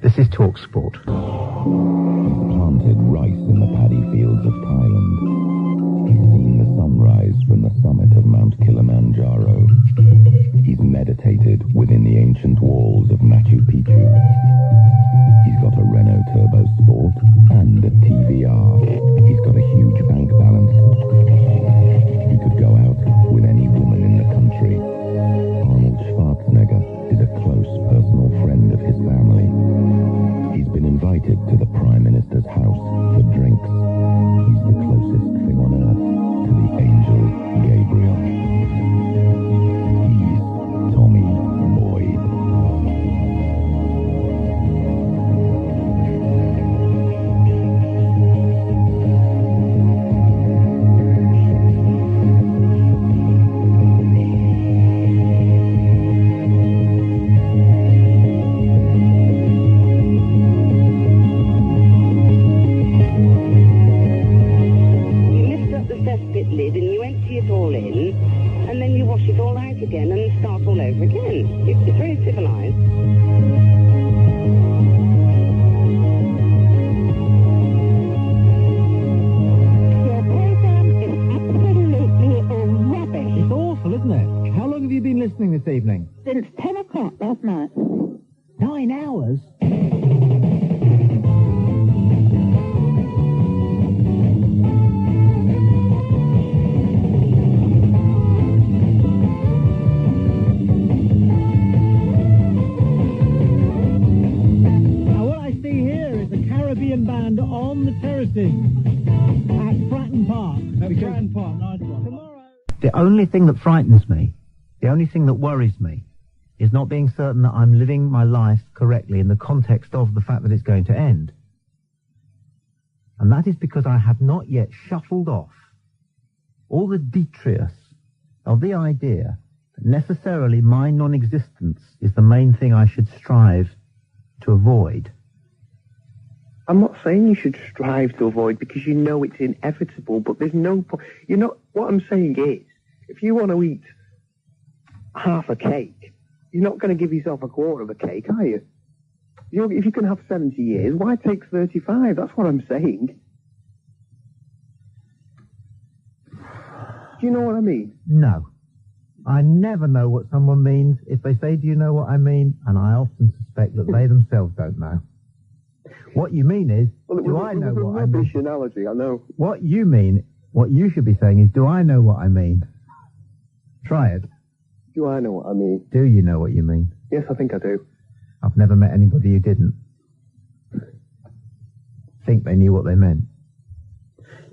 This is TalkSport. He's planted rice in the paddy fields of Thailand. He's seen the sunrise from the summit of Mount Kilimanjaro. He's meditated within the ancient walls of Machu Picchu. He's got a Renault Turbo Sport and a TVR. He's got a huge bank balance. He could go out with any woman in the country. Arnold Schwarzenegger is a close personal friend of his family. He's been invited to the Prime Minister's house for drinks. He's the closest thing on earth to the angel Gabriel. He's Tommy Boyd. Again and start all over again. It's very civilized. Your program is absolutely rubbish. It's awful, isn't it? How long have you been listening this evening? Since 10 o'clock last night. 9 hours? Band on the terraces at Fratton Park. Fratton Park, nice one. Tomorrow. The only thing that frightens me, the only thing that worries me, is not being certain that I'm living my life correctly in the context of the fact that it's going to end. And that is because I have not yet shuffled off all the detritus of the idea that necessarily my non-existence is the main thing I should strive to avoid. I'm not saying you should strive to avoid because you know it's inevitable, but there's no point. You know, what I'm saying is, if you want to eat half a cake, you're not going to give yourself a quarter of a cake, are you? If you can have 70 years, why take 35? That's what I'm saying. Do you know what I mean? No. I never know what someone means if they say, do you know what I mean? And I often suspect that they themselves don't know. What you mean is, do I know what I mean? Rubbish analogy, I know. What you mean, what you should be saying is, do I know what I mean? Try it. Do I know what I mean? Do you know what you mean? Yes, I think I do. I've never met anybody who didn't think they knew what they meant.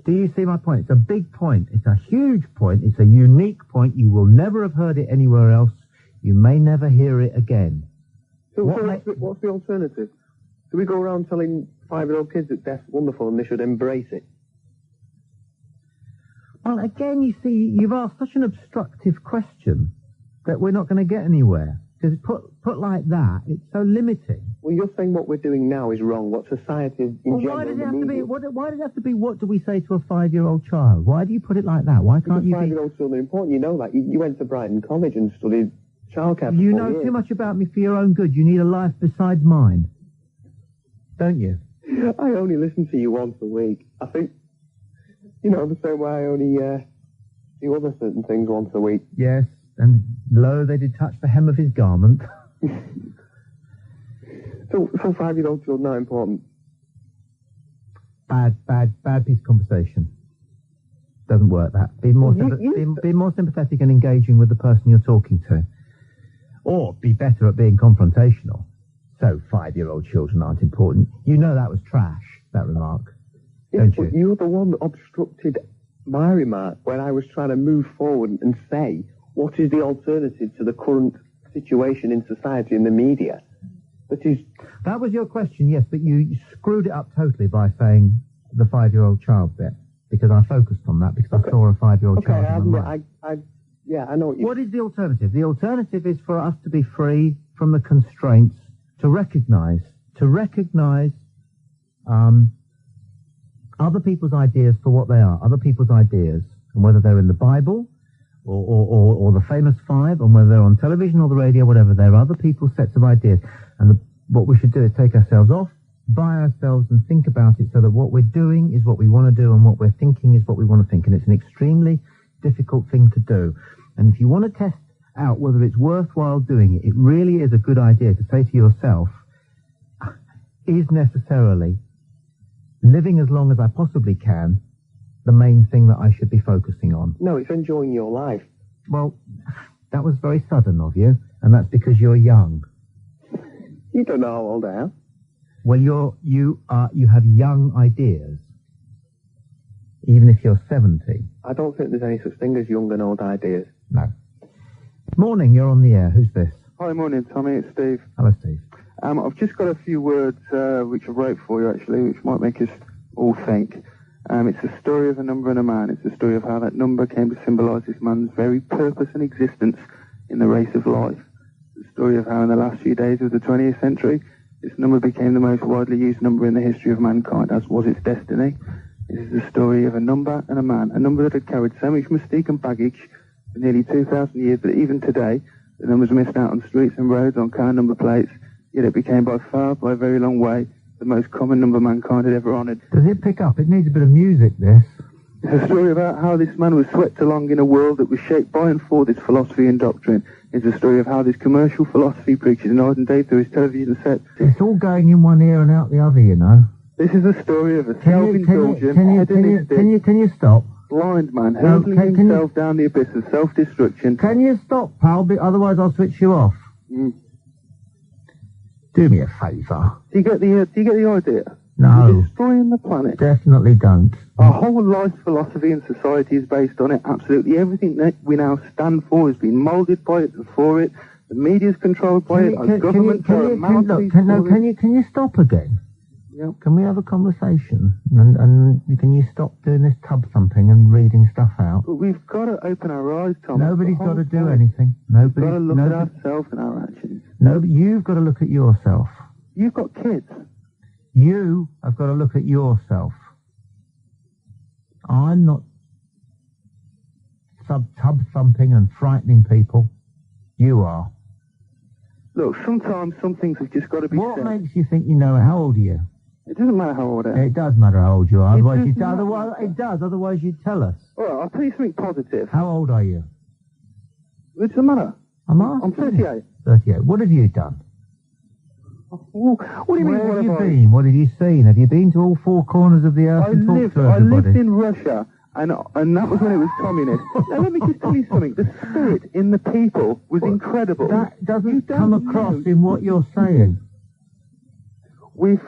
Do you see my point? It's a big point. It's a huge point. It's a unique point. You will never have heard it anywhere else. You may never hear it again. So what's the alternative? Do we go around telling 5-year-old kids that death's wonderful and they should embrace it? Well, again, you see, you've asked such an obstructive question that we're not going to get anywhere. Because put like that, it's so limiting. Well, you're saying what we're doing now is wrong. What society in general... Why does it have to be? Why does it have to be? What do we say to a 5-year-old child? Why do you put it like that? Why can't you? 5-year-old children are important. You know that. You went to Brighton College and studied childcare. For you 4 know years. Too much about me for your own good. You need a life besides mine, don't you? I only listen to you once a week. I think, you know, the same way I only do other certain things once a week. Yes, and lo, they did touch the hem of his garment. So 5-year-old children are important. Bad piece of conversation. Doesn't work that. Be more sympathetic and engaging with the person you're talking to. Or be better at being confrontational. So 5-year-old children aren't important. You know that was trash, that remark. Don't you? You're the one that obstructed my remark when I was trying to move forward and say, what is the alternative to the current situation in society and the media? That was your question, yes, but you screwed it up totally by saying the 5-year-old child bit, because I focused on that, because I saw a 5-year-old child. I know what you... What is the alternative? The alternative is for us to be free from the constraints, to recognize other people's ideas for what they are, other people's ideas, and whether they're in the Bible or the famous five, and whether they're on television or the radio, whatever, they're other people's sets of ideas. And what we should do is take ourselves off, by ourselves, and think about it so that what we're doing is what we want to do and what we're thinking is what we want to think. And it's an extremely difficult thing to do. And if you want to test out whether it's worthwhile doing it, it really is a good idea to say to yourself, is necessarily living as long as I possibly can the main thing that I should be focusing on? No, it's enjoying your life. Well, that was very sudden of you, and that's because you're young. You don't know how old I am. Well, you have young ideas, even if you're 70. I don't think there's any such thing as young and old ideas. No. Morning, you're on the air. Who's this? Hi, morning, Tommy. It's Steve. Hello, Steve. I've just got a few words which I wrote for you, actually, which might make us all think. It's the story of a number and a man. It's the story of how that number came to symbolise this man's very purpose and existence in the race of life. The story of how in the last few days of the 20th century, this number became the most widely used number in the history of mankind, as was its destiny. This is the story of a number and a man, a number that had carried so much mystique and baggage for nearly 2,000 years that even today, the numbers missed out on streets and roads, on car number plates, yet it became by far, by a very long way, the most common number mankind had ever honoured. Does it pick up? It needs a bit of music, this. It's a story about how this man was swept along in a world that was shaped by and for this philosophy and doctrine. It's a story of how this commercial philosophy preaches night and day through his television set. It's all going in one ear and out the other, you know. This is the story of a self-indulgent, can you stop? blind man hurtling himself down the abyss of self-destruction. Can you stop, pal? Otherwise I'll switch you off. Do me a favour. Do you get the idea? No. You're destroying the planet. Definitely don't. Our whole life philosophy and society is based on it. Absolutely everything that we now stand for has been moulded by it and for it. The media's controlled by it. Our governments are a mouthpiece for it. Can you stop again? Yep. Can we have a conversation? And can you stop doing this tub thumping and reading stuff out? But we've got to open our eyes, Tom. Nobody's got to do anything. We've got to look at ourselves and our actions. No, you've got to look at yourself. You've got kids. You have got to look at yourself. I'm not tub thumping and frightening people. You are. Look, sometimes some things have just got to be What said. makes you think you know? How old are you? It doesn't matter how old I am. It does matter how old you are. Otherwise, It Otherwise, you'd tell us. All right, I'll tell you something positive. How old are you? It doesn't matter. I'm asking. I'm 38. 38. What have you done? Well, what do you mean? Where have you been? What have you seen? Have you been to all four corners of the earth and talked to everybody? I lived in Russia, and that was when it was communist. Now, let me just tell you something. The spirit in the people was incredible. That doesn't come across in what you're saying. We've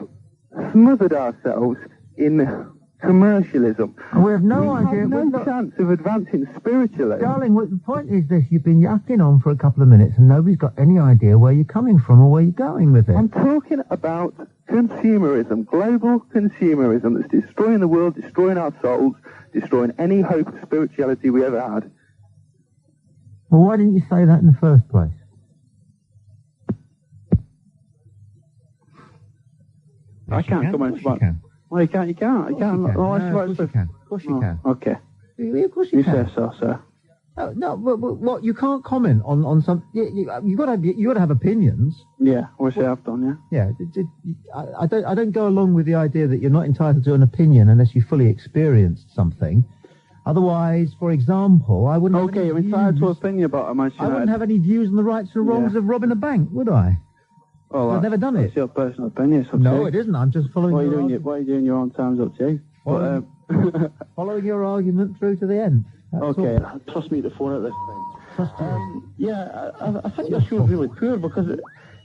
smothered ourselves in commercialism. And we have no idea. We have no chance of advancing spiritually. Darling, the point is this. You've been yakking on for a couple of minutes and nobody's got any idea where you're coming from or where you're going with it. I'm talking about consumerism, global consumerism that's destroying the world, destroying our souls, destroying any hope of spirituality we ever had. Well, why didn't you say that in the first place? I can't come on. Well, you can't. You can't. You can't. Of course you can. Of course you can. Okay. Of course you can. You say so, sir. No, but what? You can't comment on some. You got to have opinions. Yeah, which I've done. Yeah. Yeah. I don't go along with the idea that you're not entitled to an opinion unless you fully experienced something. Otherwise, for example, I wouldn't. Okay, you're entitled to an opinion about a Manchester I wouldn't have any views on the rights and wrongs of robbing a bank, would I? Well, I've never done it. It's your personal opinion. It's up No, to you. it isn't. I'm just following. What are you doing your own time's up to you. Following your argument through to the end. Okay, trust me to phone at this time. Trust you. Yeah, I think your show's really poor because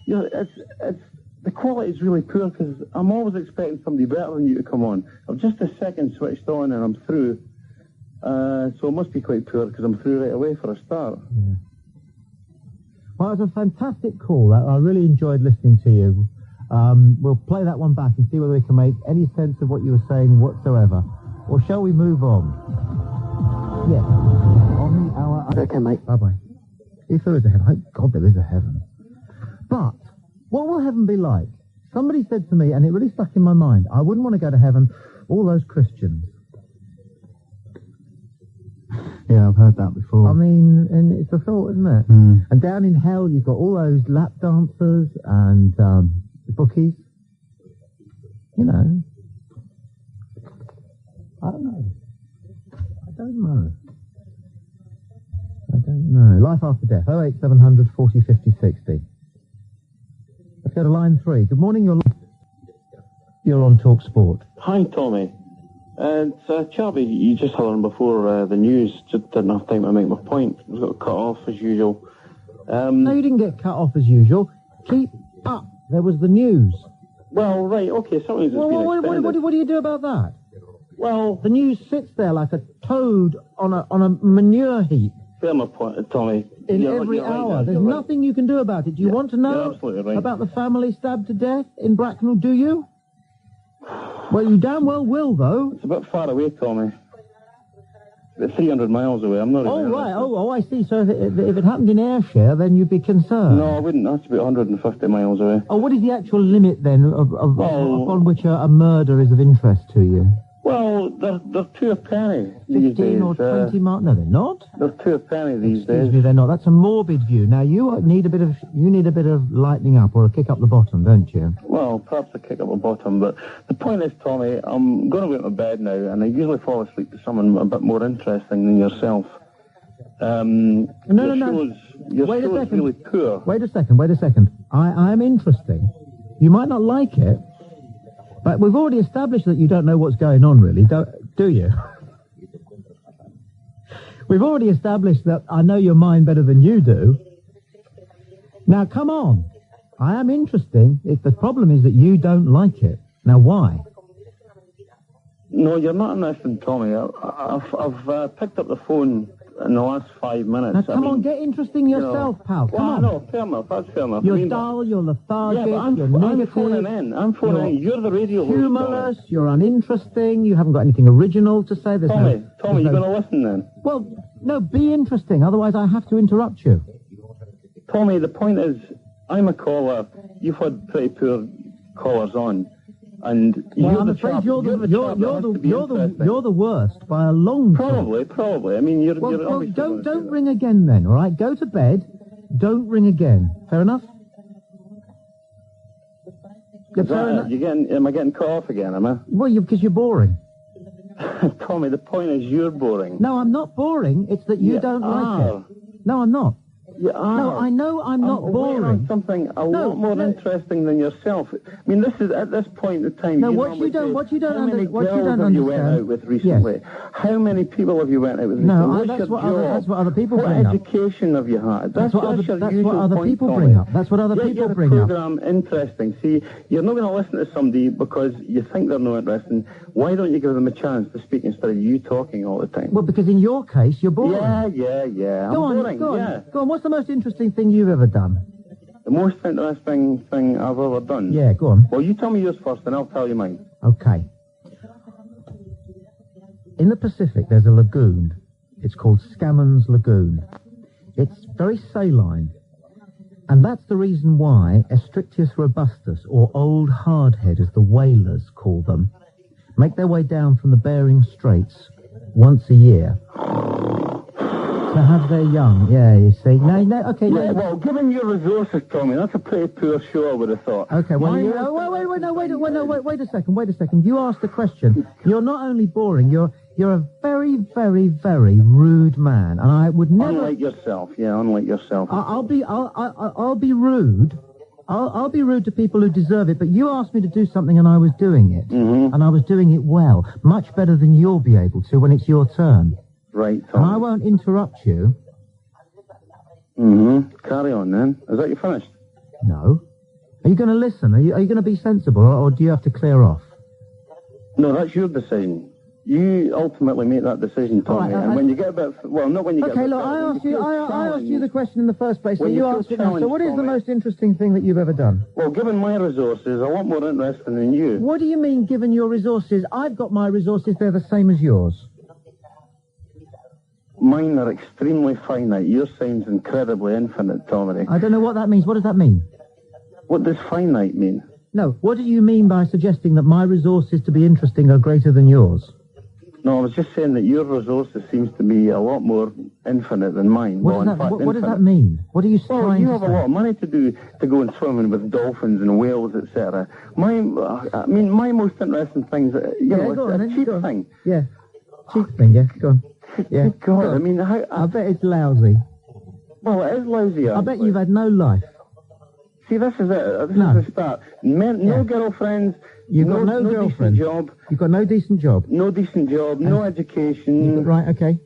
it's the quality is really poor because I'm always expecting somebody better than you to come on. I've just a second switched on and I'm through. So it must be quite poor because I'm through right away for a start. Yeah. Well, it was a fantastic call. I really enjoyed listening to you. We'll play that one back and see whether we can make any sense of what you were saying whatsoever. Or shall we move on? Yes. On the hour. Okay, mate. Bye-bye. If there is a heaven. Thank God there is a heaven. But what will heaven be like? Somebody said to me, and it really stuck in my mind, I wouldn't want to go to heaven, all those Christians. Yeah, I've heard that before. I mean, and it's a thought, isn't it? Mm. And down in hell, you've got all those lap dancers and The bookies. You know. I don't know. I don't know. Life after death. 08700 40 50 60. Let's go to line 3. Good morning, you're on Talk Sport. Hi, Tommy. It's Charlie. You just had on before the news. Just didn't have time to make my point. I got cut off as usual. No, you didn't get cut off as usual. Keep up. There was the news. Well, right, okay, something's been extended. What do you do about that? Well, the news sits there like a toad on a manure heap. Fair my point, Tommy. In every hour. Right, There's nothing you can do about it. Do you want to know about the family stabbed to death in Bracknell, do you? Well, you damn well will, though. It's a bit far away, Tommy. It's 300 miles away. I'm not Oh, right. Oh, I see. So if it happened in Ayrshire, then you'd be concerned. No, I wouldn't. That's about 150 miles away. Oh, what is the actual limit, then, upon which a murder is of interest to you? Well, they're 2 a penny these 15 days. or 20 miles? No, they're not. They're 2 a penny these days. Excuse me, they're not. That's a morbid view. Now, you need a bit of lightening up or a kick up the bottom, don't you? Well, perhaps a kick up the bottom, but the point is, Tommy, I'm going to go to bed now, and I usually fall asleep to someone a bit more interesting than yourself. No. Your show is really poor. Wait a second. I am interesting. You might not like it, but we've already established that you don't know what's going on, really, do you? We've already established that I know your mind better than you do. Now, come on. I am interesting. The problem is that you don't like it. Now, why? No, you're not interested, Tommy. I've picked up the phone in the last 5 minutes. Now, come on, get interesting yourself, pal. Come on. No, fair enough. That's fair enough. You're dull, you're lethargic, you're negative. I'm phoning in. You're the radio host. Humorless, you're uninteresting, you haven't got anything original to say. Tommy, you're going to listen then? Well, no, be interesting, otherwise I have to interrupt you. Tommy, the point is, I'm a caller. You've had pretty poor callers on. And I'm afraid you're the worst by a long shot. Probably. I mean, you're don't ring again then, all right? Go to bed. Don't ring again. Fair enough? Am I getting cut off again, am I? Well, because you're boring. Tommy, the point is you're boring. No, I'm not boring. It's that you don't like it. No, I'm not. No, I know I'm not boring. On something a lot more interesting than yourself. I mean, this is at this point in time. No, what you don't understand. How many girls have you went out with recently? Yes. How many people have you went out with recently? No, that's what other people bring up. What education have you had? That's what other people bring up. That's what other people bring up. Program interesting. See, you're not going to listen to somebody because you think they're not interesting. Why don't you give them a chance to speak instead of you talking all the time? Well, because in your case, you're boring. Yeah. Go on. What's the most interesting thing you've ever done? The most interesting thing I've ever done? Yeah, go on. Well, you tell me yours first, and I'll tell you mine. Okay. In the Pacific, there's a lagoon. It's called Scammons Lagoon. It's very saline. And that's the reason why Estrictius robustus, or Old Hardhead, as the whalers call them, make their way down from the Bering Straits once a year to have their young. Yeah, you see. Well, given your resources, Tommy, that's a pretty poor show, I would have thought. Okay, well, wait a second. You asked the question. You're not only boring, you're a very, very, very rude man, and I would never. Unlike yourself. I'll be rude. I'll be rude to people who deserve it, but you asked me to do something and I was doing it. Mm-hmm. And I was doing it well. Much better than you'll be able to when it's your turn. Right, Tom. And I won't interrupt you. Mm-hmm. Carry on, then. Is that you finished? No. Are you going to listen? Are you going to be sensible, or do you have to clear off? No, that's your decision. You ultimately make that decision, Tommy. Right, and when you get a bit... Well, not when you get a bit... Okay, look, I asked you the question in the first place, so you answered it now. So what is the most interesting thing that you've ever done? Well, given my resources, a lot more interesting than you. What do you mean, given your resources? I've got my resources, they're the same as yours. Mine are extremely finite. Yours seems incredibly infinite, Tommy. I don't know what that means. What does that mean? What does finite mean? No, what do you mean by suggesting that my resources to be interesting are greater than yours? No, I was just saying that your resources seems to be a lot more infinite than mine. What does that mean? What are you trying to say? You have a lot of money to go and swimming with dolphins and whales, etc. My most interesting things, it's a cheap thing. Yeah, cheap thing. Yeah, go on. Yeah, God, go on. I mean, I bet it's lousy. Well, it is lousy. I bet you've had no life. See, this is it. This is the start. No girlfriends. You've got no girlfriend. Job. You've got no decent job. No decent job. No education. Right. Okay.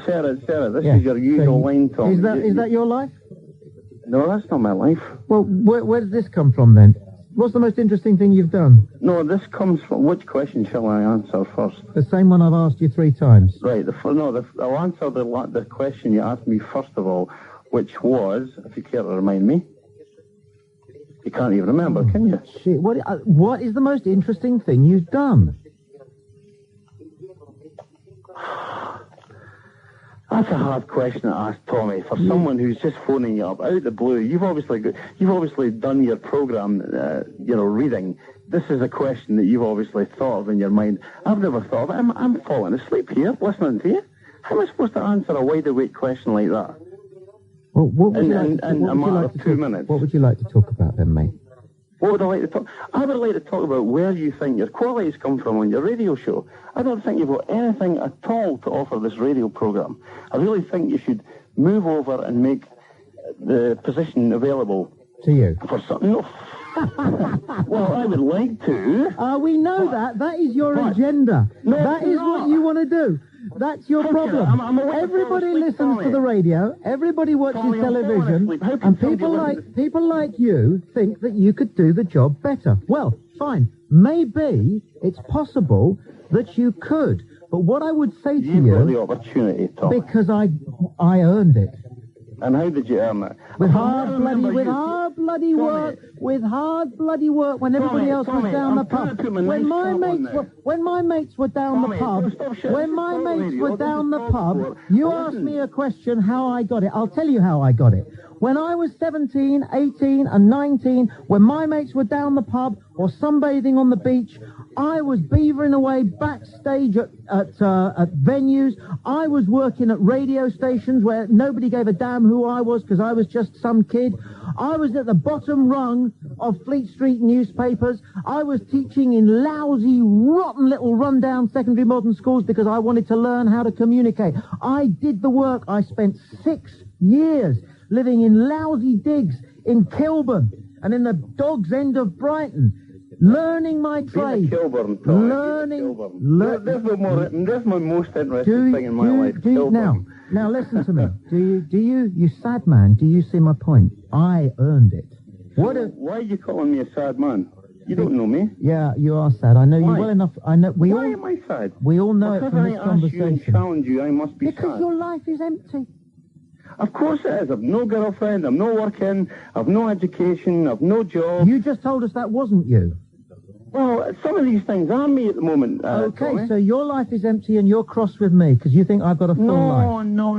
Sarah, this is your usual line, Tom. Is that your life? No, that's not my life. Well, where does this come from then? What's the most interesting thing you've done? No, this comes from... Which question shall I answer first? The same one I've asked you 3 times. Right. I'll answer the question you asked me first of all, which was, if you care to remind me. You can't even remember, can you? Shit. What is the most interesting thing you've done? That's a hard question to ask, Tommy. For someone who's just phoning you up out of the blue, you've obviously done your program, reading. This is a question that you've obviously thought of in your mind. I've never thought of it. I'm falling asleep here, listening to you. How am I supposed to answer a wide awake question like that? Well, what would you like to talk about then, mate? What would I like to talk? I would like to talk about where you think your qualities come from on your radio show. I don't think you've got anything at all to offer this radio program. I really think you should move over and make the position available to you for something. No. Well, I would like to. We know that. That is your agenda. No, that is what you want to do. That's your problem. Everybody listens to the radio. Everybody watches television, and people like you think that you could do the job better. Well, fine. Maybe it's possible that you could. But what I would say to you, you've got the opportunity, Tom. Because I earned it. And how did you earn it? With hard bloody work. When everybody else was down the pub. When my mates were down the pub, you asked me a question how I got it. I'll tell you how I got it. When I was 17, 18 and 19, when my mates were down the pub or sunbathing on the beach, I was beavering away backstage at venues. I was working at radio stations where nobody gave a damn who I was because I was just some kid. I was at the bottom rung of Fleet Street newspapers. I was teaching in lousy, rotten little rundown secondary modern schools because I wanted to learn how to communicate. I did the work. I spent 6 years living in lousy digs in Kilburn and in the Dog's End of Brighton. Learning my trade. There's my most interesting thing in my life. Now listen to me. Do you sad man, do you see my point? I earned it. Why are you calling me a sad man? You don't know me. Yeah, you are sad. I know you well enough. I know. Why am I sad? We all know it from this conversation. Because I ask you and challenge you, I must be sad. Because your life is empty. Of course it is. I've no girlfriend, I'm no working, I've no education, I've no job. You just told us that wasn't you. Well, some of these things are me at the moment. Okay, Tommy. So your life is empty and you're cross with me because you think I've got a full life. No,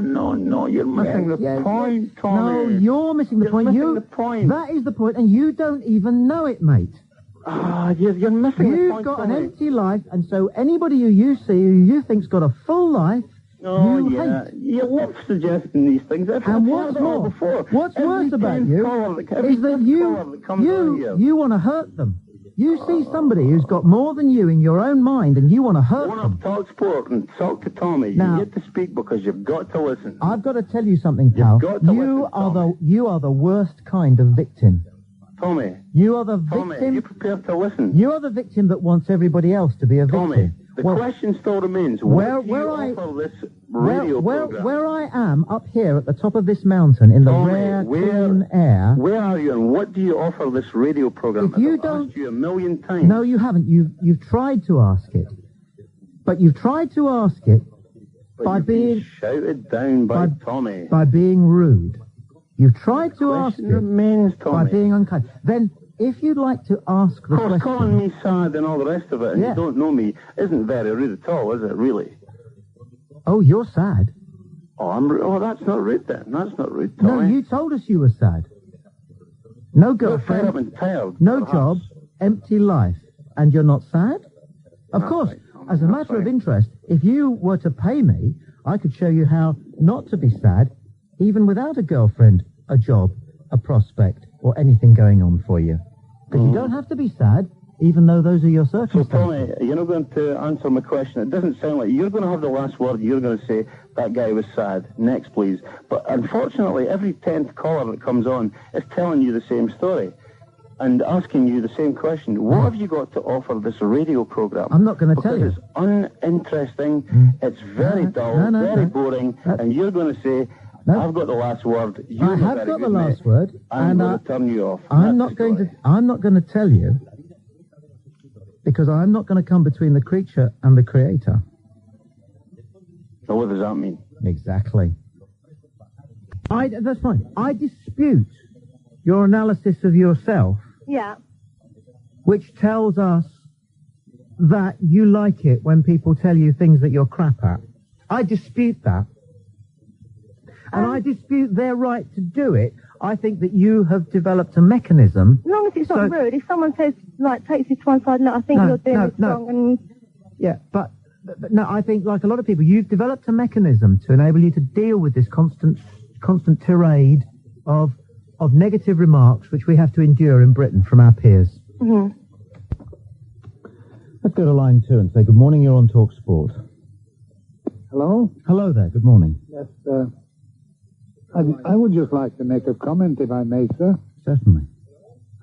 you're missing the point, Tommy. No, you're missing the point. The point. That is the point, and you don't even know it, mate. You're missing the point. You've got an empty life, and so anybody who you see who you think's got a full life, you hate. You love suggesting these things. And what's more, what's worse about you is that you want to hurt them. You see somebody who's got more than you in your own mind, and you want to hurt them. I want to talk sport and talk to Tommy. Now, you get to speak because you've got to listen. I've got to tell you something, pal. You are the worst kind of victim. Tommy. You are the victim. Tommy, are you prepared to listen? You are the victim that wants everybody else to be a victim. Tommy, the question still remains. Where I am up here at the top of this mountain in the rare clean air. Where are you, and what do you offer this radio program? I've asked you 1,000,000 times. No, you haven't. You've tried to ask it, but you've tried to ask it by being shouted down by Tommy. By being rude. You've tried to ask it remains, Tommy. By being unkind. Then, if you'd like to ask the question... calling me sad and all the rest of it, and you don't know me, isn't very rude at all, is it, really? Oh, you're sad. Oh, that's not rude, then. That's not rude, Tommy. No, you told us you were sad. No girlfriend, I'm tired, no job, empty life. And you're not sad? Of course. As a matter of interest, if you were to pay me, I could show you how not to be sad, even without a girlfriend, a job, a prospect, or anything going on for you. Because you don't have to be sad, even though those are your circumstances. So, Tommy, you're not going to answer my question. It doesn't sound like you're going to have the last word. You're going to say, that guy was sad. Next, please. But unfortunately, every 10th caller that comes on is telling you the same story and asking you the same question. What have you got to offer this radio program? I'm not going to tell you. It's uninteresting, it's very dull, very boring, and you're going to say, I've got the last word. I have got the last word. I'm going to turn you off. I'm not going to tell you, because I'm not going to come between the creature and the creator. So what does that mean? Exactly. That's fine. I dispute your analysis of yourself. Yeah. Which tells us that you like it when people tell you things that you're crap at. I dispute that. And I dispute their right to do it. I think that you have developed a mechanism. As long as it's not rude. If someone says, like, takes you to one side, no, I think you're doing it wrong. And... Yeah, but no, I think, like a lot of people, you've developed a mechanism to enable you to deal with this constant tirade of negative remarks which we have to endure in Britain from our peers. Mm-hmm. Let's go to line 2 and say, good morning, you're on Talk Sport. Hello? Hello there, good morning. Yes, I would just like to make a comment, if I may, sir. Certainly.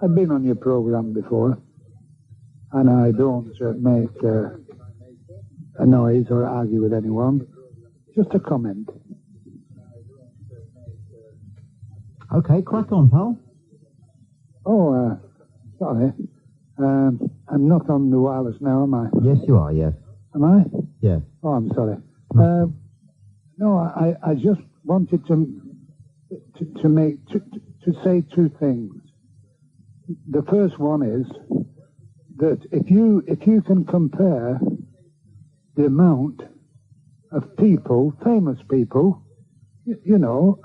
I've been on your program before, and I don't make a noise or argue with anyone. Just a comment. Okay, crack on, pal. Oh, sorry. I'm not on the wireless now, am I? Yes, you are, yes. Am I? Yes. Oh, I'm sorry. No, I just wanted to say two things. The first one is that if you can compare the amount of people, famous people, you know,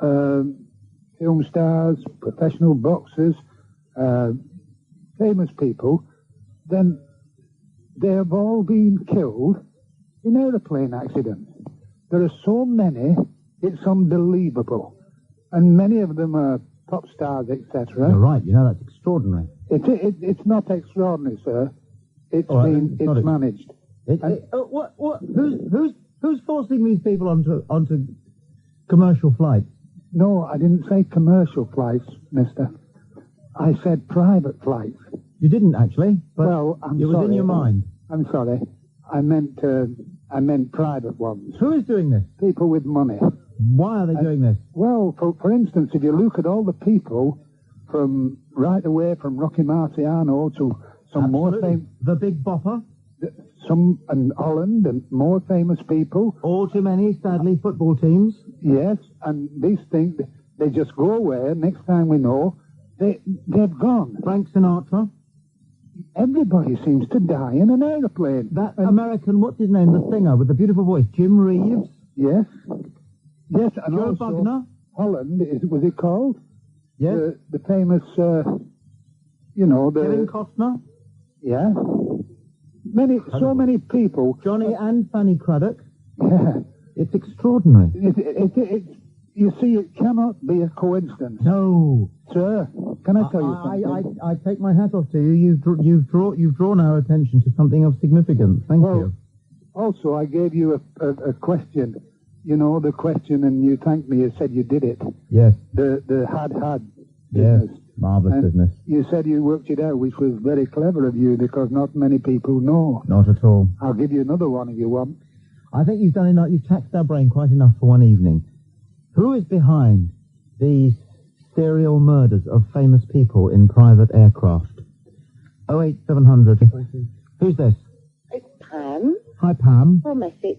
film stars, professional boxers, famous people, then they have all been killed in aeroplane accidents. There are so many, it's unbelievable. And many of them are pop stars, etc. You're right, you know, that's extraordinary. It's not extraordinary, sir. It's managed. Who's forcing these people onto commercial flights? No, I didn't say commercial flights, mister. I said private flights. You didn't actually, but well, it was in your mind. I'm sorry. I meant private ones. Who is doing this? People with money. Why are they doing this? Well, for instance, if you look at all the people from right away from Rocky Marciano to some more famous... The Big Bopper? Some in Holland and more famous people. All too many, sadly, football teams. Yes, and these things, they just go away. Next time we know, they've gone. Frank Sinatra? Everybody seems to die in an aeroplane. That American, what's his name, the singer with the beautiful voice, Jim Reeves? Yes. Yes, and Joe also Bugner? Holland, was it called? Yes. The famous, you know, the... Kevin Costner? Yeah. So many people. Johnny and Fanny Craddock? Yeah. It's extraordinary. You see, it cannot be a coincidence. No. Sir, can I tell you something? I take my hat off to you. You've drawn our attention to something of significance. Thank you. Also, I gave you a question. You know, the question, and you thanked me. You said you did it. Yes. The had business. Yes, marvellous business. You said you worked it out, which was very clever of you, because not many people know. Not at all. I'll give you another one if you want. I think you've done enough. You've taxed our brain quite enough for one evening. Who is behind these serial murders of famous people in private aircraft? 08700. Who's this? It's Pam. Hi, Pam. From Essex.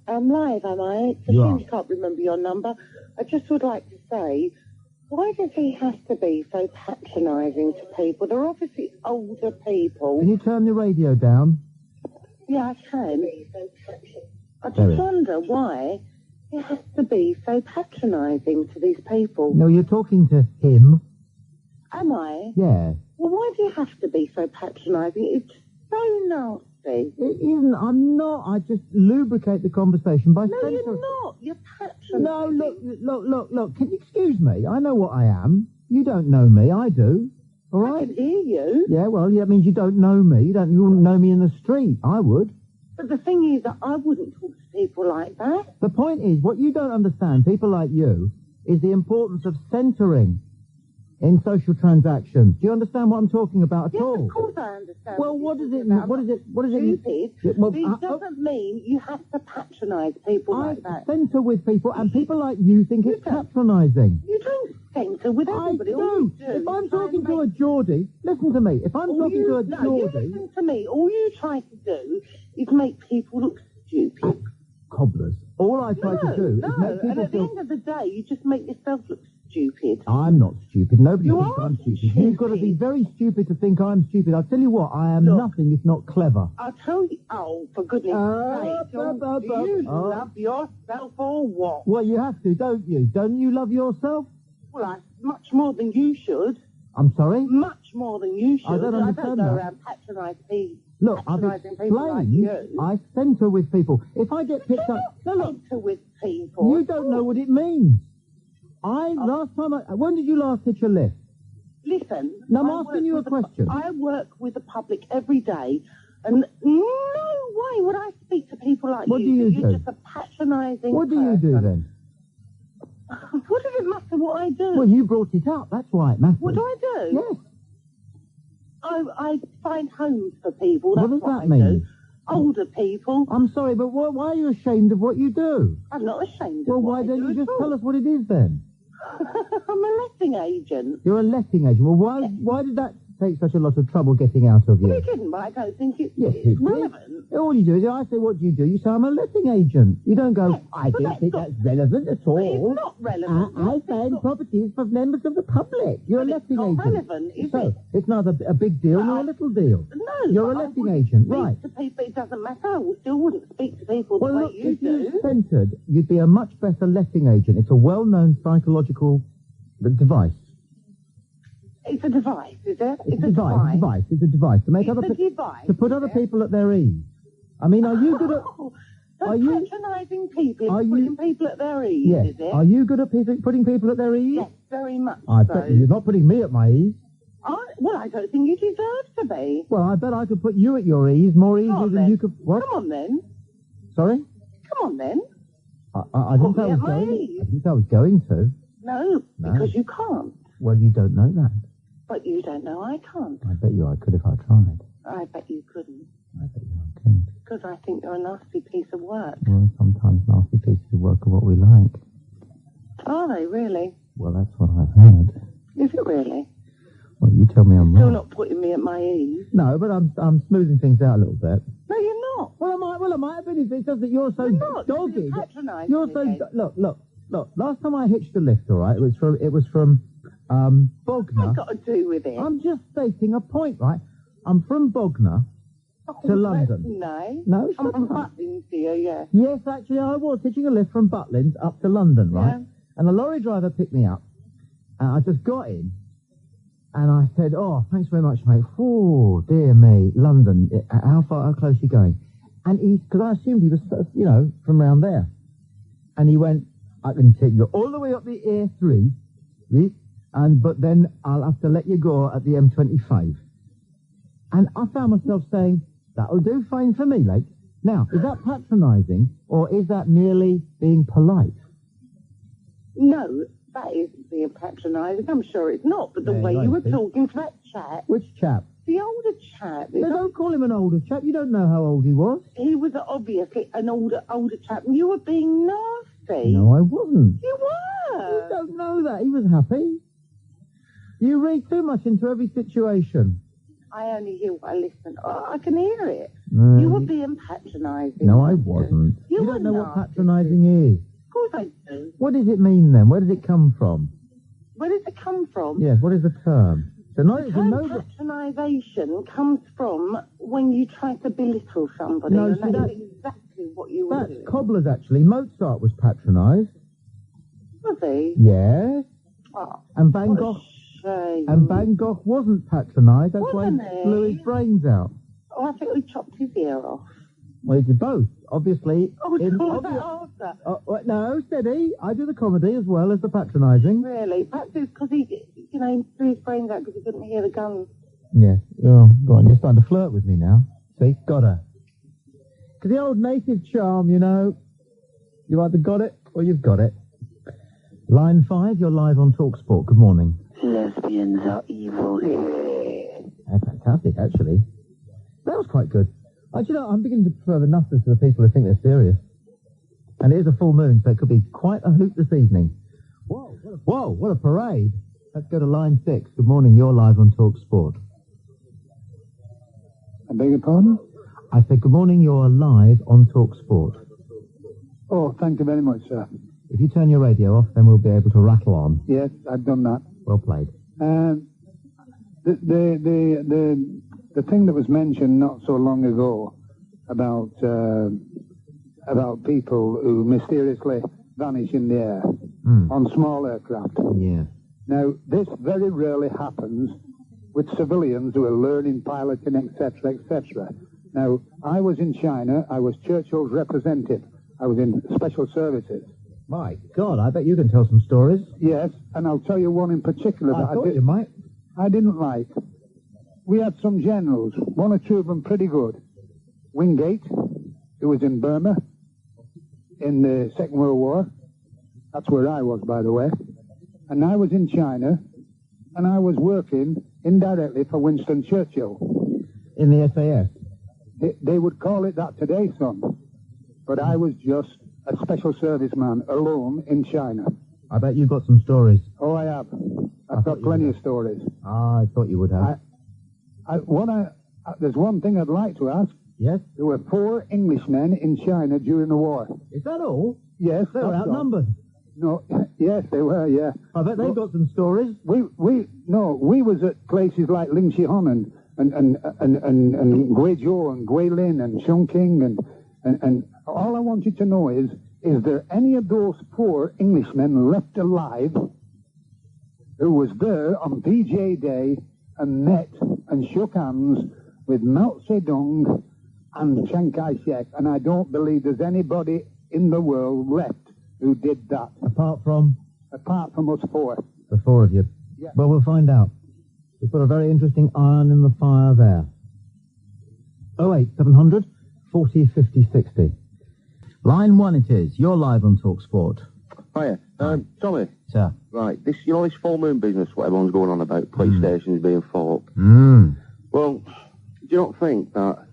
I'm live, am I? It's a shame you can't remember your number. I just would like to say, why does he have to be so patronising to people? They're obviously older people. Can you turn the radio down? Yeah, I can. I just wonder why he has to be so patronising to these people. No, you're talking to him. Am I? Yeah. Well, why do you have to be so patronising? It's so nasty. nasty. It isn't. I'm not. I just lubricate the conversation by No, censoring. you're not. You're patronising. No, look. Can you excuse me? I know what I am. You don't know me. I do. All right? I can hear you. Yeah, well, that means you don't know me. You wouldn't know me in the street. I would. But the thing is that I wouldn't talk to people like that. The point is, what you don't understand, people like you, is the importance of centering in social transactions. Do you understand what I'm talking about at all? Yes, of course I understand. Well, what does it mean? What is it mean? Stupid. Well, it doesn't mean you have to patronise people like that. I centre with people, and people like you think it's patronising. You don't centre with everybody. I do. If I'm talking to a Geordie, listen to me. If I'm talking to a Geordie... No, you listen to me. All you try to do is make people look stupid. Cobblers. All I try to do is make people and at the end of the day, you just make yourself look stupid. I'm not stupid. Nobody You thinks are I'm stupid. stupid. You've got to be very stupid to think I'm stupid. I'll tell you what, I am nothing if not clever. I'll tell you... Oh, for goodness sake. Do you love yourself or what? Well, you have to, don't you? Don't you love yourself? Well, much more than you should. I'm sorry? Much more than you should. I don't understand I don't go around patronising people. Look, I've explained. I centre with people. If I get picked up... Centre with people. You don't know what it means. When did you last hitch a lift? Listen. Now, I'm asking you a question. I work with the public every day, and no way would I speak to people like what you. Do you do? You're just a patronising What do you do then? What does it matter what I do? Well, you brought it up. That's why it matters. What do I do? Yes. I find homes for people. What That's does that I mean? do. Older people. I'm sorry, but why are you ashamed of what you do? I'm not ashamed Well, of what why I don't do you at just all. tell us what it is then? I'm a letting agent. You're a letting agent. Well, why did that take such a lot of trouble getting out of you? Well, it didn't, but I don't think it's it relevant. All you do is, I say, what do? You say, I'm a letting agent. You don't go, I don't think that's relevant at all. It's not relevant. I find properties for members of the public. You're a letting agent. It's not relevant, is so, it? It's not a big deal nor a little deal. No. You're a letting agent, right. To people, it doesn't matter. I still wouldn't speak to people the way look, you if do. you centred, you'd be a much better letting agent. It's a well-known psychological device. It's a device, is it? It's a device. It's a device to make to put other people at their ease. I mean, are you good at? Are you patronising people? Putting people at their ease? Yes. Is it? Are you good at putting people at their ease? Yes, very much. I bet you're not putting me at my ease. Well, I don't think you deserve to be. Well, I bet I could put you at your ease more easily than you could. What? Come on then. Sorry? Come on then. I didn't say I was going. I didn't say I was going to. No, because you can't. Well, you don't know that. But you don't know I can't. I bet you I could if I tried. I bet you couldn't. I bet you I couldn't. Because I think you're a nasty piece of work. Well, sometimes nasty pieces of work are what we like. Are they, really? Well, that's what I've heard. Is it really? Well, you tell me I'm Still wrong. not putting me at my ease. No, but I'm smoothing things out a little bit. No, you're not. Well, I might have been if it's just that you're so dogged. You're so... Look. Last time I hitched a lift, all right, it was from Bognor. What's that got to do with it? I'm just stating a point, right? I'm from Bognor to London. No, I'm from Butlins here, yeah. Yes, actually, I was hitching a lift from Butlins up to London, right? Yeah. And the lorry driver picked me up, and I just got in, and I said, "Oh, thanks very much, mate." Oh, dear me, London. How close are you going? And because I assumed he was, from round there, and he went, "I can take you all the way up the A3, but then I'll have to let you go at the M25." And I found myself saying, "That'll do fine for me, like." Now, is that patronising, or is that merely being polite? No, that isn't being patronising. I'm sure it's not. But the way you were talking to that chap... Which chap? The older chap. No, don't call him an older chap. You don't know how old he was. He was obviously an older chap. And you were being nasty. No, I wasn't. You were. You don't know that. He was happy. You read too much into every situation. I only hear what I listen. Oh, I can hear it. No, you were being patronising. No, I wasn't. You don't know what patronising is. Of course I do. What does it mean then? Where does it come from? Where does it come from? Yes, what is the term? The term patronisation comes from when you try to belittle somebody. No, and see, that's exactly what you were doing. That's cobblers, actually. Mozart was patronised. Was he? Yes. Oh, and Van Gogh... And Van Gogh wasn't patronised. That's why he blew his brains out. Oh, I think we chopped chopped his ear off. Well, he did both, obviously. Oh, after. No, steady. I do the comedy as well as the patronising. Really? Perhaps it's because he threw his brains out because he couldn't hear the guns. Yeah. Oh, go on, you're starting to flirt with me now. See, got her. Because the old native charm, you know, you either got it or you've got it. Line 5, you're live on TalkSport. Good morning. Lesbians are evil. That's fantastic, actually. That was quite good. You know, I'm beginning to prefer the nutters to the people who think they're serious. And it is a full moon, so it could be quite a hoot this evening. Whoa, what a parade. Let's go to line 6. Good morning, you're live on TalkSport. I beg your pardon? I said, good morning, you're live on TalkSport. Oh, thank you very much, sir. If you turn your radio off, then we'll be able to rattle on. Yes, I've done that. Well played. The thing that was mentioned not so long ago about people who mysteriously vanish in the air on small aircraft. Yeah. Now, this very rarely happens with civilians who are learning piloting, etc., etc. Now, I was in China. I was Churchill's representative. I was in special services. My God, I bet you can tell some stories. Yes, and I'll tell you one in particular I thought you might. I didn't like. We had some generals, one or two of them pretty good. Wingate, who was in Burma in the Second World War. That's where I was, by the way. And I was in China, and I was working indirectly for Winston Churchill. In the SAS? They would call it that today, son. But I was just a special serviceman alone in China. I bet you've got some stories. Oh, I have. I've got plenty of stories. Ah, I thought you would have. There's one thing I'd like to ask. Yes? There were 4 Englishmen in China during the war. Is that all? Yes. They were outnumbered. No, yes, they were, yeah. I bet they've got some stories. We was at places like Lingxihon and Guizhou and Guilin and Chongqing and all I want you to know is there any of those 4 Englishmen left alive who was there on PJ Day and met and shook hands with Mao Zedong and Chiang Kai-shek, and I don't believe there's anybody in the world left who did that. Apart from us 4. The 4 of you. Yeah. Well, we'll find out. We've got a very interesting iron in the fire there. 08700 40 50 60. Line 1 it is. You're live on TalkSport. Hiya. Tommy. Sir. Right, this full moon business, what everyone's going on about, police stations being full up. Well, do you not think that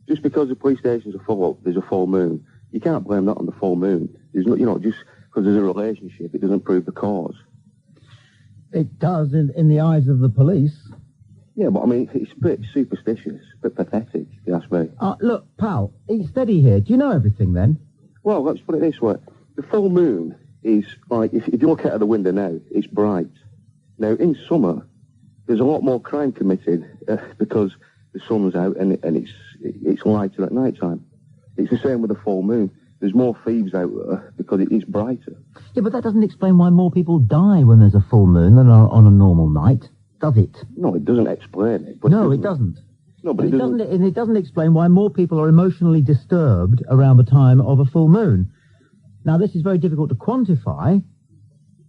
just because the police stations are full up, there's a full moon, you can't blame that on the full moon. There's not, just because there's a relationship, it doesn't prove the cause. It does in the eyes of the police. Yeah, but I mean, it's a bit superstitious, a bit pathetic, if you ask me. Look, pal, he's steady here. Do you know everything then? Well, let's put it this way. The full moon is like, if you look out of the window now, it's bright. Now, in summer, there's a lot more crime committed because the sun's out and it's lighter at night time. It's the same with the full moon. There's more thieves out there because it is brighter. Yeah, but that doesn't explain why more people die when there's a full moon than on a normal night, does it? No, it doesn't explain it. But No, it doesn't. No, but it doesn't. And it doesn't explain why more people are emotionally disturbed around the time of a full moon. Now, this is very difficult to quantify.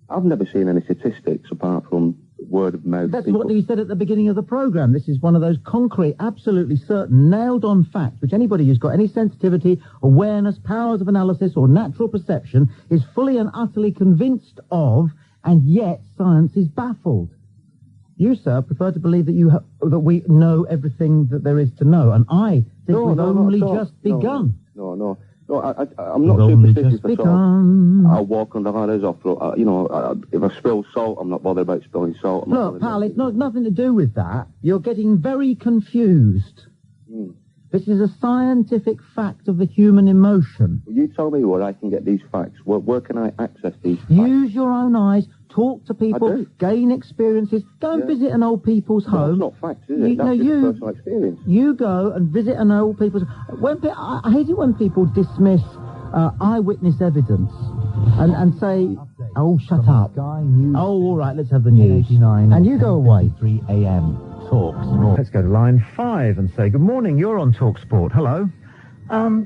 I've never seen any statistics apart from word of mouth. That's what you said at the beginning of the programme. This is one of those concrete, absolutely certain, nailed-on facts which anybody who's got any sensitivity, awareness, powers of analysis or natural perception is fully and utterly convinced of, and yet science is baffled. You, sir, prefer to believe that that we know everything that there is to know, and I think we've only just begun. No, I'm not superstitious at all. I'll walk on the ladders. If I spill salt, I'm not bothered about spilling salt. Look, pal, it's nothing to do with that. You're getting very confused. This is a scientific fact of the human emotion. Well, you tell me where I can get these facts. Where can I access these facts? Use your own eyes. Talk to people. Gain experiences. Go and visit an old people's home. That's not facts, is it? That's just personal experience. You go and visit an old people's... I hate it when people dismiss eyewitness evidence and say, oh, shut up. Oh, all right, let's have the news. And you go away. 3 a.m. Talk Sport. Let's go to line 5 and say good morning. You're on Talk Sport. Hello.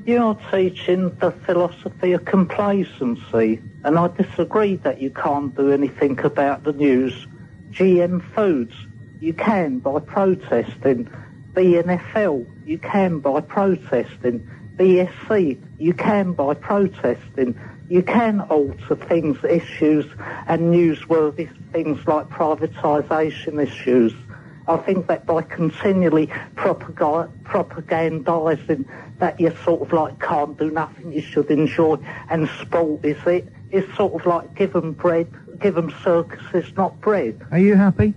You're teaching the philosophy of complacency, and I disagree that you can't do anything about the news. GM Foods, you can by protesting. BNFL, you can by protesting. BSC, you can by protesting. You can alter things, issues, and newsworthy things like privatisation issues. I think that by continually propagandising that you sort of like can't do nothing, you should enjoy, and sport is it, it's sort of like give them bread, give them circuses, not bread. Are you happy?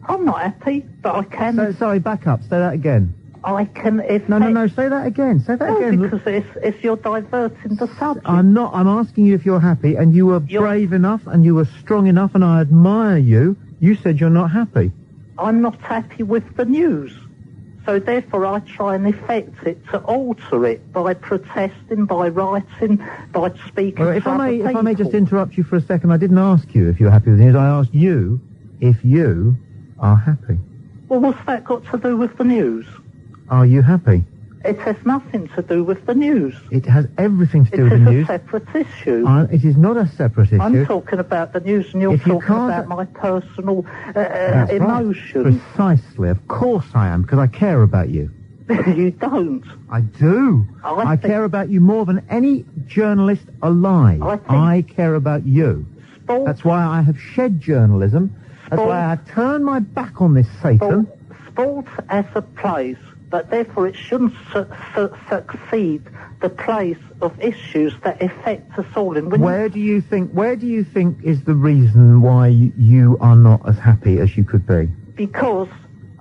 I'm not happy, but I can... Sorry, back up, say that again. I can... No, say that again, again. Because if you're diverting the subject. I'm asking you if you're happy, and you were brave enough, and you were strong enough, and I admire you. You said you're not happy. I'm not happy with the news. So therefore I try and affect it to alter it by protesting, by writing, by speaking to other people. If I may just interrupt you for a second, I didn't ask you if you're happy with the news. I asked you if you are happy. Well, what's that got to do with the news? Are you happy? It has nothing to do with the news. It has everything to do with the news. It is a separate issue. It is not a separate issue. I'm talking about the news and you're talking about my personal emotions. Right. Precisely. Of course I am, because I care about you. You don't. I do. I care about you more than any journalist alive. I care about you. That's why I have shed journalism. That's why I have turned my back on this Satan. Sport as a place, but therefore it shouldn't succeed the place of issues that affect us all. And where do you think is the reason why you are not as happy as you could be? Because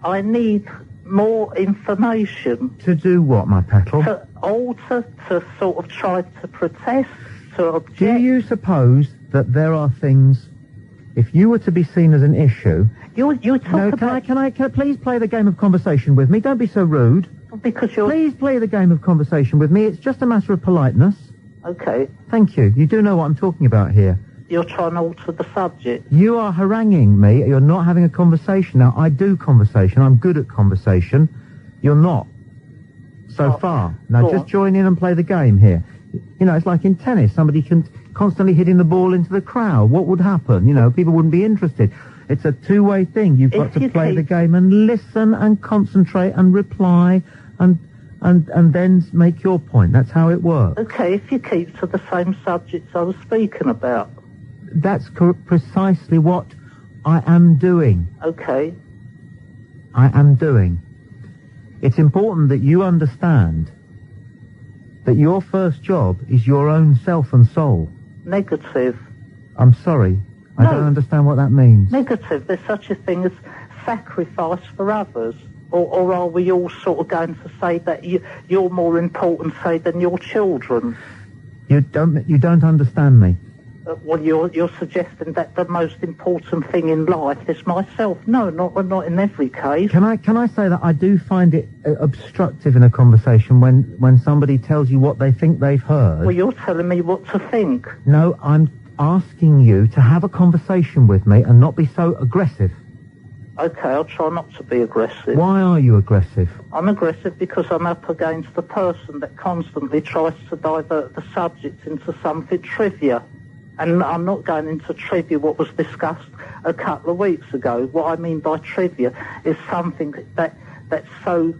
I need more information. To do what, my petal? To alter, to sort of try to protest, to object. Do you suppose that there are things, if you were to be seen as an issue... You talk about... Can I please play the game of conversation with me? Don't be so rude. Because you're... Please play the game of conversation with me. It's just a matter of politeness. Okay. Thank you. You do know what I'm talking about here. You're trying to alter the subject. You are haranguing me. You're not having a conversation. Now, I do conversation. I'm good at conversation. You're not. So far. Now, just join in and play the game here. You know, it's like in tennis. Somebody can constantly hitting the ball into the crowd. What would happen? You know, people wouldn't be interested. It's a two-way thing. You've got to play the game and listen and concentrate and reply and then make your point. That's how it works. Okay, if you keep to the same subjects I was speaking about. That's precisely what I am doing. Okay. I am doing. It's important that you understand that your first job is your own self and soul. Negative. I'm sorry. I don't understand what that means. Negative. There's such a thing as sacrifice for others. Or are we all sort of going to say that you're more important, say, than your children? You don't understand me. Well, you're suggesting that the most important thing in life is myself. No, not in every case. Can I say that I do find it obstructive in a conversation when somebody tells you what they think they've heard? Well, you're telling me what to think. No, I'm asking you to have a conversation with me and not be so aggressive. Okay, I'll try not to be aggressive. Why are you aggressive? I'm aggressive because I'm up against the person that constantly tries to divert the subject into something trivia. And I'm not going into trivia what was discussed a couple of weeks ago. What I mean by trivia is something that's so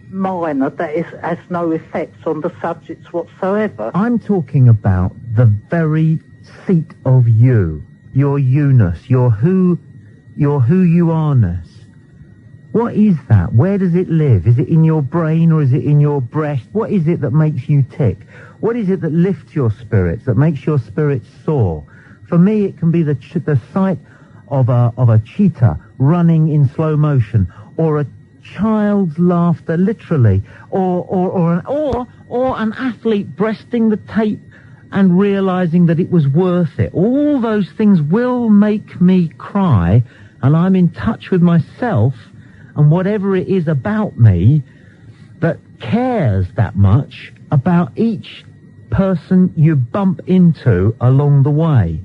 minor that it has no effect on the subjects whatsoever. I'm talking about the very seat of you, your you-ness, your who you are-ness. What is that? Where does it live? Is it in your brain or is it in your breast? What is it that makes you tick? What is it that lifts your spirits, that makes your spirits soar? For me, it can be the sight of a cheetah running in slow motion, or a child's laughter, literally, or an athlete breasting the tape and realizing that it was worth it. All those things will make me cry, and I'm in touch with myself and whatever it is about me that cares that much about each person you bump into along the way.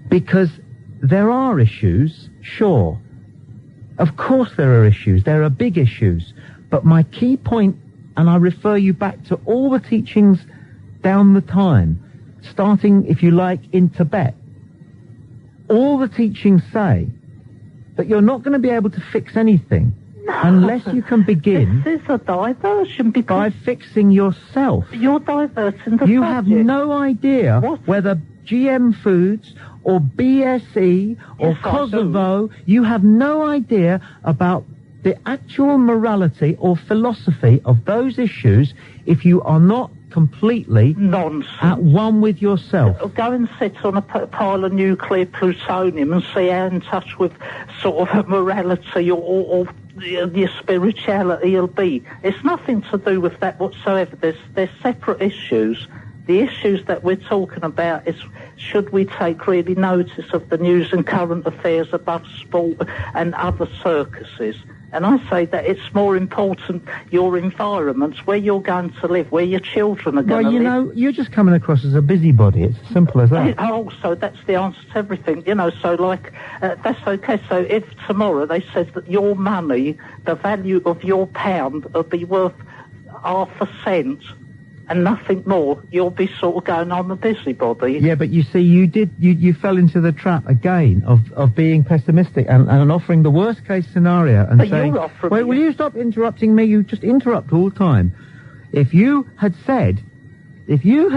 Because there are issues, sure, Of course there are issues. There are big issues. But my key point, and I refer you back to all the teachings down the time, starting, if you like, in Tibet, all the teachings say that you're not going to be able to fix anything unless you can begin This is a diversion by fixing yourself. You're diverting the You subject. have no idea whether GM foods or BSE or Yes, I Kosovo, you have no idea about the actual morality or philosophy of those issues if you are not completely at one with yourself. Go and sit on a pile of nuclear plutonium and see how in touch with sort of morality or your spirituality you'll be. It's nothing to do with that whatsoever. There's separate issues. The issues that we're talking about is, should we take really notice of the news and current affairs above sport and other circuses? And I say that it's more important your environments, where you're going to live, where your children are going to live. Well, you know, you're just coming across as a busybody. It's as simple as that. Also, that's the answer to everything, you know, so like, that's okay. So if tomorrow they said that your money, the value of your pound will be worth ½ cent and nothing more, you'll be sort of going, I'm a busybody. Yeah, but you see, you fell into the trap again of being pessimistic and offering the worst case scenario and But saying, you're offering wait, will you stop interrupting me? You just interrupt all the time. If you had said you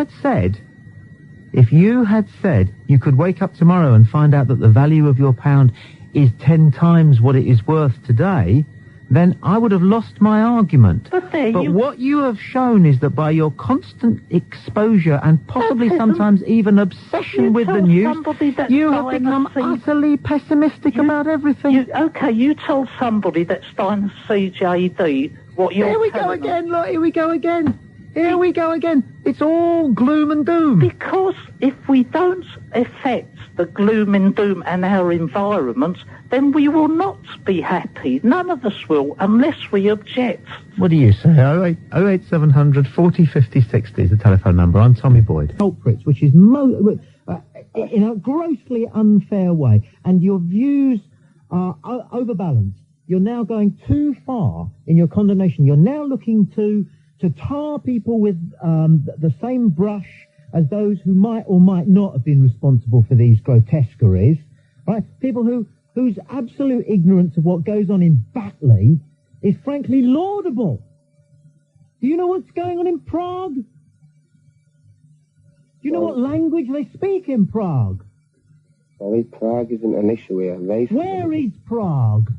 could wake up tomorrow and find out that the value of your pound is 10 times what it is worth today, then I would have lost my argument. But what you have shown is that by your constant exposure and possibly sometimes even obsession with the news, you have become utterly pessimistic about everything. You told somebody that's dying of CJD what you're Here we go again, look, here we go again. Here we go again. It's all gloom and doom. Because if we don't affect the gloom and doom and our environment, then we will not be happy. None of us will, unless we object. What do you say? 08700 40 50 60 is the telephone number. I'm Tommy Boyd. Culprits, which is in a grossly unfair way, and your views are overbalanced. You're now going too far in your condemnation. You're now looking to tar people with the same brush as those who might or might not have been responsible for these grotesqueries, right? People whose absolute ignorance of what goes on in Batley is frankly laudable. Do you know what's going on in Prague? Do you know what language they speak in Prague? Sorry, Prague isn't an issue here. Where is Prague?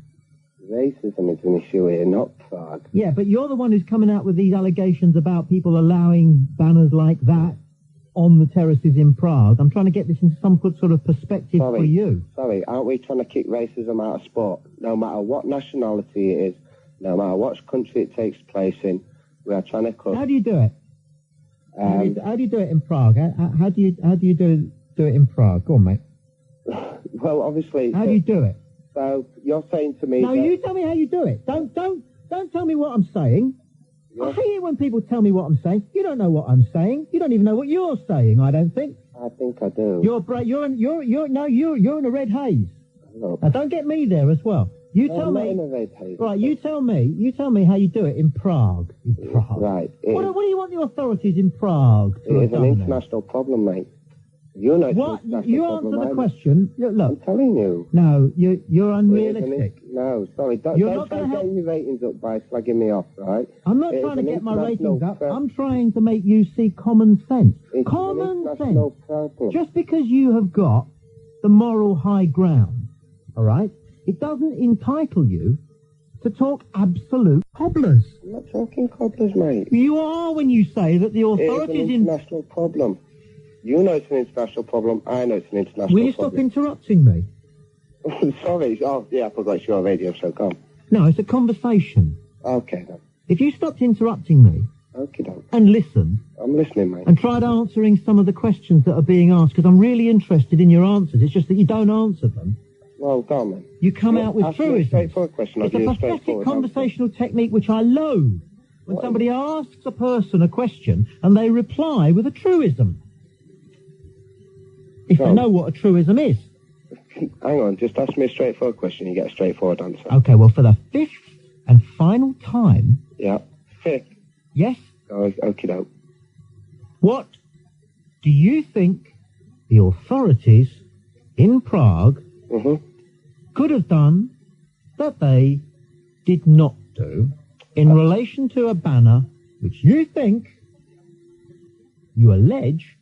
Racism is an issue here, not Prague. Yeah, but you're the one who's coming out with these allegations about people allowing banners like that on the terraces in Prague. I'm trying to get this into some sort of perspective for you. Sorry, aren't we trying to kick racism out of sport? No matter what nationality it is, no matter what country it takes place in, we are trying to cut. How do you do it? How do you do it in Prague? How do you do it in Prague? Go on, mate. Well, obviously. How do you do it? So you're saying to me? No, you tell me how you do it. Don't tell me what I'm saying. I hate it when people tell me what I'm saying. You don't know what I'm saying. You don't even know what you're saying. I don't think. I think I do. You're in a red haze. No. Now don't get me there as well. You tell me. In a red haze. Right. You tell me how you do it in Prague. Right. What do you want the authorities in Prague to It is an international problem, mate. You know, what? You answer the question. Look, I'm telling you. No, you're unrealistic. No, sorry. Don't try getting your ratings up by slagging me off, right? I'm not trying to get my ratings up. I'm trying to make you see common sense. Common sense. Problem. Just because you have got the moral high ground, all right, it doesn't entitle you to talk absolute cobblers. I'm not talking cobblers, mate. You are when you say that the authorities It's an international problem. You know it's an international problem. I know it's an international problem. Will you stop interrupting me? Sorry. Oh, yeah, I forgot it's your radio, so come. No, it's a conversation. Okay, then. If you stopped interrupting me and listen... I'm listening, mate. And tried answering some of the questions that are being asked, because I'm really interested in your answers. It's just that you don't answer them. Well, go on, then. You come out with truisms. Straightforward question. It's a pathetic conversational technique which I loathe. When somebody asks a person a question and they reply with a truism. If they know what a truism is. Hang on, just ask me a straightforward question, you get a straightforward answer. Okay, well, for the 5th and final time... Yeah. 5th? Yes? Oh, okie doke. What do you think the authorities in Prague could have done that they did not do in relation to a banner which you think, you allege,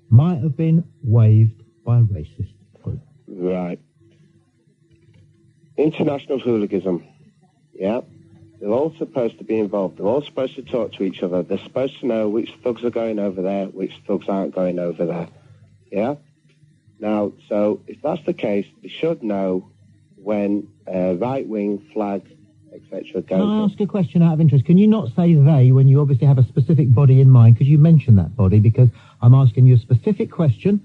might have been waved by a racist group? Right. International hooliganism. Yeah. They're all supposed to be involved. They're all supposed to talk to each other. They're supposed to know which thugs are going over there, which thugs aren't going over there. Yeah? Now, so if that's the case, they should know when right-wing flag, etc. goes. Can I ask a question out of interest? Can you not say they when you obviously have a specific body in mind? Could you mention that body? Because I'm asking you a specific question,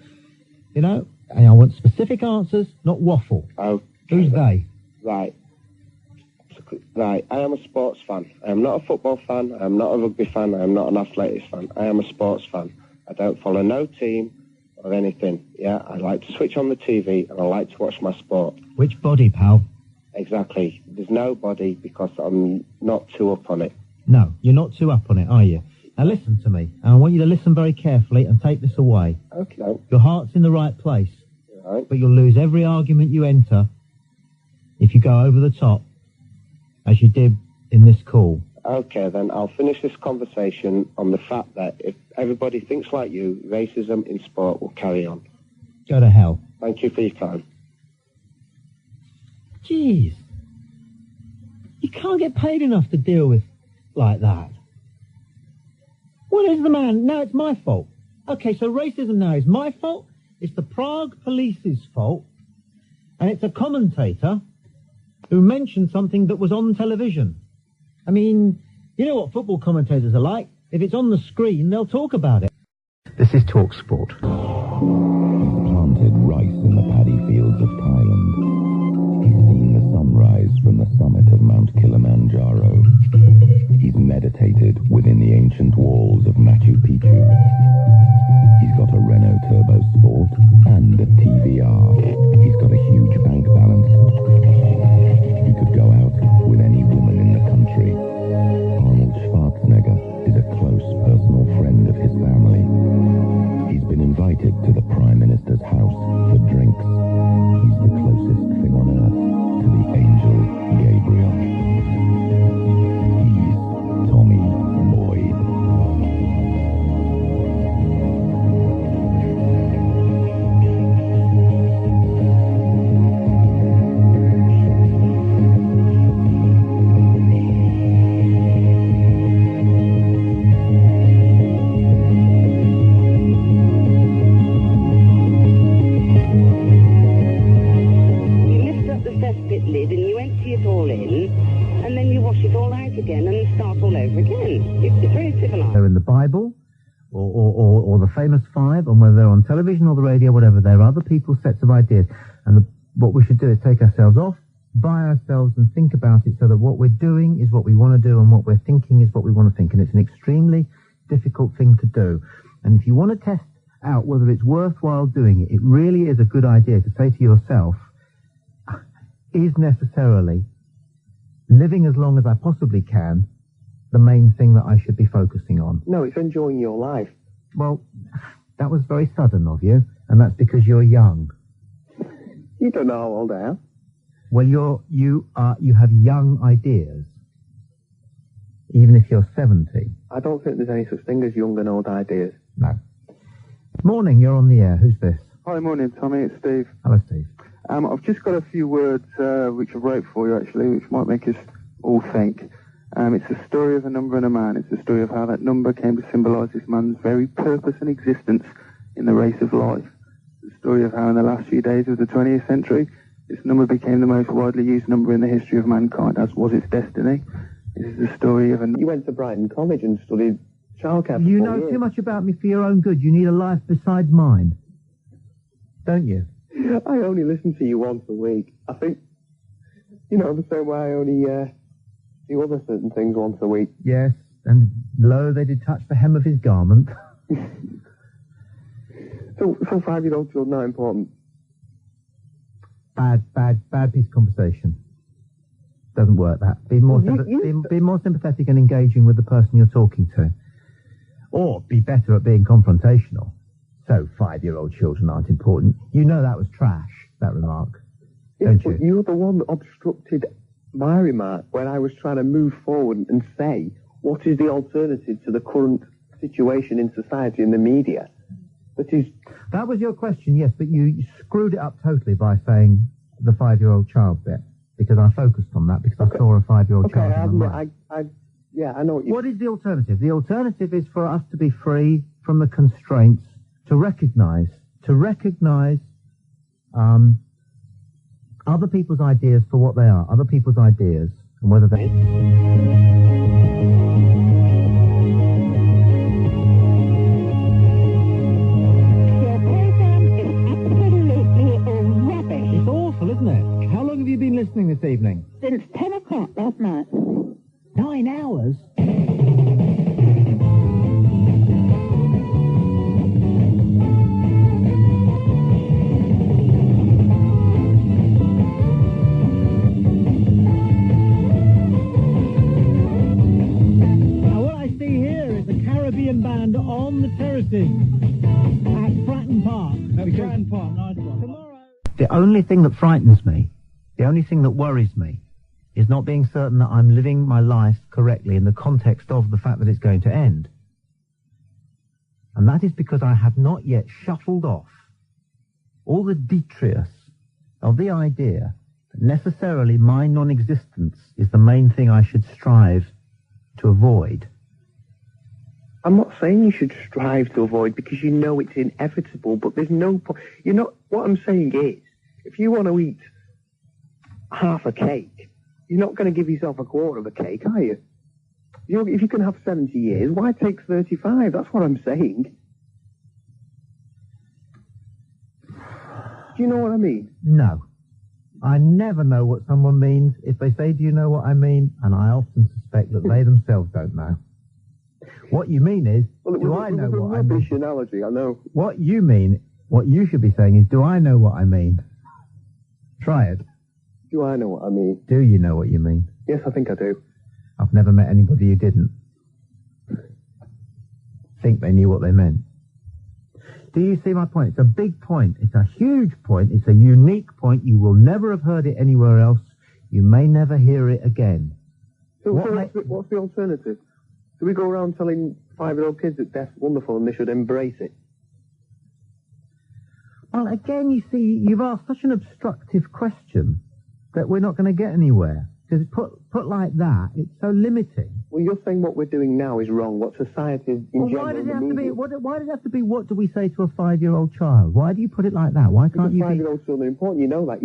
you know, and I want specific answers, not waffle. Okay. Who's they? Right. Right, I am a sports fan. I am not a football fan. I am not a rugby fan. I am not an athletics fan. I am a sports fan. I don't follow no team or anything. Yeah, I like to switch on the TV and I like to watch my sport. Which body, pal? Exactly. There's no body because I'm not too up on it. No, you're not too up on it, are you? Now listen to me, and I want you to listen very carefully and take this away. Okay. No. Your heart's in the right place, right, but you'll lose every argument you enter if you go over the top, as you did in this call. Okay, then I'll finish this conversation on the fact that if everybody thinks like you, racism in sport will carry on. Go to hell. Thank you for your time. Jeez. You can't get paid enough to deal with like that. What is the man? Now it's my fault. Okay, so racism now is my fault, it's the Prague police's fault, and it's a commentator who mentioned something that was on television. I mean, you know what football commentators are like. If it's on the screen, they'll talk about it. This is Talk Sport. Planted rice in the paddy fields of Thailand. He's seen the sunrise from the summit of Mount Kilimanjaro. He's meditated within the ancient walls of Machu Picchu. He's got a Renault Turbo Sport and a TVR. He's got a huge bank balance. He could go out with any woman in the country. Arnold Schwarzenegger is a close personal friend of his family. He's been invited to the Prime Minister's house for drinks. He's the closest thing on earth to the angel Gabriel. He's Tommy Boyd. They're in the Bible, or the famous five, and whether they're on television or the radio, whatever, they're other people's sets of ideas. And what we should do is take ourselves off, by ourselves, and think about it so that what we're doing is what we want to do and what we're thinking is what we want to think. And it's an extremely difficult thing to do. And if you want to test out whether it's worthwhile doing it, it really is a good idea to say to yourself, is necessarily living as long as I possibly can the main thing that I should be focusing on? No, it's enjoying your life. Well, that was very sudden of you, and that's because you're young. You don't know how old I am. Well, you have young ideas, even if you're 70. I don't think there's any such thing as young and old ideas. No. Morning, you're on the air. Who's this? Hi, morning, Tommy. It's Steve. Hello, Steve. I've just got a few words which I wrote for you, actually, which might make us all think. It's the story of a number and a man. It's the story of how that number came to symbolise this man's very purpose and existence in the race of life. The story of how in the last few days of the 20th century, this number became the most widely used number in the history of mankind, as was its destiny. This is the story of You went to Brighton College and studied childcare. You know too much about me for your own good. You need a life besides mine. Don't you? I only listen to you once a week. I think, the same way I only do other certain things once a week. Yes, and lo, they did touch the hem of his garment. So 5-year-olds feel not important. Bad piece of conversation. Doesn't work, that. Be more sympathetic and engaging with the person you're talking to. Or be better at being confrontational. So 5-year-old children aren't important. You know that was trash, that remark. Don't you? You're the one that obstructed my remark when I was trying to move forward and say, what is the alternative to the current situation in society and the media? That was your question, yes, but you screwed it up totally by saying the 5-year-old child bit, because I focused on that, because I saw a 5-year-old child in the light. I know What is the alternative? The alternative is for us to be free from the constraints, to recognise other people's ideas for what they are, other people's ideas, and whether they... It's awful, isn't it? How long have you been listening this evening? Since 10 o'clock last night. 9 hours? Band on the terraces at Fratton Park. Fratton Park, nice one. Tomorrow. The only thing that frightens me, the only thing that worries me, is not being certain that I'm living my life correctly in the context of the fact that it's going to end. And that is because I have not yet shuffled off all the detritus of the idea that necessarily my non-existence is the main thing I should strive to avoid. I'm not saying you should strive to avoid because you know it's inevitable, but there's no point. You know, what I'm saying is, if you want to eat half a cake, you're not going to give yourself a quarter of a cake, are you? If you can have 70 years, why take 35? That's what I'm saying. Do you know what I mean? No. I never know what someone means if they say, do you know what I mean? And I often suspect that they themselves don't know. What you mean is, do I know what I mean? Analogy, I know. What you mean, what you should be saying is, do I know what I mean? Try it. Do I know what I mean? Do you know what you mean? Yes, I think I do. I've never met anybody who didn't think they knew what they meant. Do you see my point? It's a big point. It's a huge point. It's a unique point. You will never have heard it anywhere else. You may never hear it again. So what's the alternative? Do we go around telling 5-year-old kids that death's wonderful and they should embrace it? Well, again, you see, you've asked such an obstructive question that we're not going to get anywhere. Because put like that, it's so limiting. Well, you're saying what we're doing now is wrong. What society in general... Why does it have to be? Why does it have to be? What do we say to a 5-year-old child? Why do you put it like that? Why can't you? 5-year-olds are important. You know that.